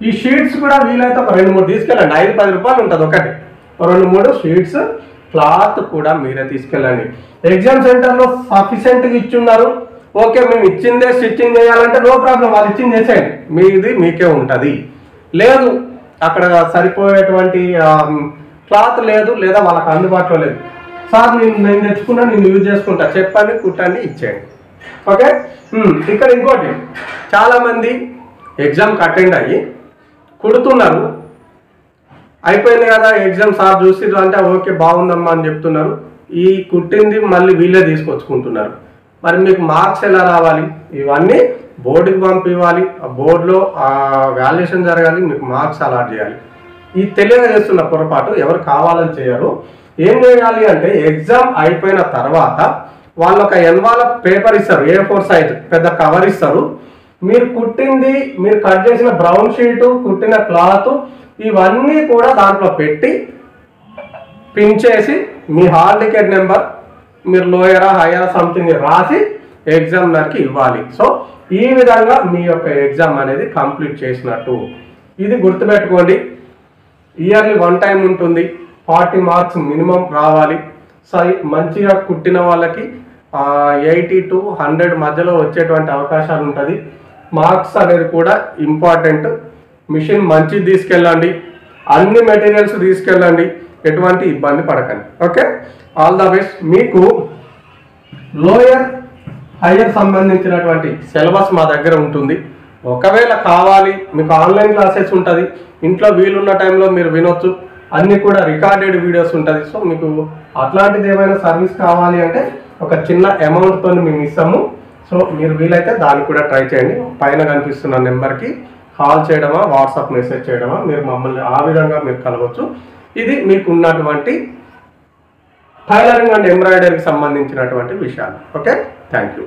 ఈ షీట్స్ కూడా వీలైతే ఒక 2-3 తీసుకెళ్ళండి. 5-10 రూపాయలు ఉంటుంది ఒకటి. 2-3 షీట్స్ క్లాత్ కూడా మీరే తీసుకెళ్ళండి. ఎగ్జామ్ సెంటర్లో సఫిషియెంట్గా ఇచ్చున్నారు, ఓకే మేము ఇచ్చిందే స్టిచ్చింగ్ చేయాలంటే నో ప్రాబ్లం, వాళ్ళు ఇచ్చింది చేసేయండి, మీది మీకే ఉంటుంది. లేదు అక్కడ సరిపోయేటువంటి క్లాత్ లేదు లేదా వాళ్ళకి అందుబాటులో లేదు, సార్ నేను తెచ్చుకున్నా నేను యూజ్ చేసుకుంటా, చెప్పండి, కుట్టండి, ఇచ్చేయండి. ఓకే. ఇక్కడ ఇంకోటి, చాలామంది ఎగ్జామ్కి అటెండ్ అయ్యి కుడుతున్నారు, అయిపోయింది కదా ఎగ్జామ్ సార్ చూసిర్రు అంటే ఓకే బాగుందమ్మా అని చెప్తున్నారు. ఈ కుట్టింది మళ్ళీ వీళ్ళే తీసుకొచ్చుకుంటున్నారు. మరి మీకు మార్క్స్ ఎలా రావాలి? ఇవన్నీ బోర్డుకి పంపివ్వాలి, ఆ బోర్డులో వాల్యుయేషన్ జరగాలి, మీకు మార్క్స్ అలాట్ చేయాలి. ఈ తెలియజేస్తున్న పొరపాటు ఎవరు కావాలని చేయరు. ఏం చేయాలి అంటే ఎగ్జామ్ అయిపోయిన తర్వాత వాళ్ళు ఒక ఎన్వాలప్ పేపర్ ఇస్తారు, A4 సైజ్ పెద్ద కవర్ ఇస్తారు. మీరు కుట్టింది, మీరు కట్ చేసిన బ్రౌన్ షీటు, కుట్టిన క్లాత్ ఇవన్నీ కూడా దాంట్లో పెట్టి పిన్ చేసి మీ హాల్ టికెట్ నెంబర్, మీరు లోయరా హైయరా సంథింగ్ రాసి ఎగ్జామినర్కి ఇవ్వాలి. సో ఈ విధంగా మీ యొక్క ఎగ్జామ్ అనేది కంప్లీట్ చేసినట్టు. ఇది గుర్తుపెట్టుకోండి. ఇయర్లీ 1 టైం ఉంటుంది, 40 మార్క్స్ మినిమం రావాలి. సో మంచిగా కుట్టిన వాళ్ళకి 80 to 100 మధ్యలో వచ్చేటువంటి అవకాశాలు ఉంటుంది. మార్క్స్ అనేది కూడా ఇంపార్టెంట్. మిషన్ మంచిది తీసుకెళ్ళండి, అన్ని మెటీరియల్స్ తీసుకెళ్ళండి, ఎటువంటి ఇబ్బంది పడకండి. Okay, all the best. మీకు లోయర్ హైయర్ సంబంధించినటువంటి సిలబస్ మా దగ్గర ఉంటుంది. ఒకవేళ కావాలి మీకు ఆన్లైన్ క్లాసెస్ ఉంటుంది, ఇంట్లో వీలున్న టైంలో మీరు వినొచ్చు, అన్నీ కూడా రికార్డెడ్ వీడియోస్ ఉంటుంది. సో మీకు అట్లాంటిది ఏమైనా సర్వీస్ కావాలి అంటే ఒక చిన్న అమౌంట్తో మేము ఇస్తాము. సో మీరు వీలైతే దాన్ని కూడా ట్రై చేయండి. పైన కనిపిస్తున్న నెంబర్కి కాల్ చేయడమా, వాట్సాప్ మెసేజ్ చేయడమా, మీరు మమ్మల్ని ఆ విధంగా మీరు కలవచ్చు. ఇది మీకు ఉన్నటువంటి టైలరింగ్ అండ్ ఎంబ్రాయిడరీకి సంబంధించినటువంటి విషయాలు. Okay, thank you.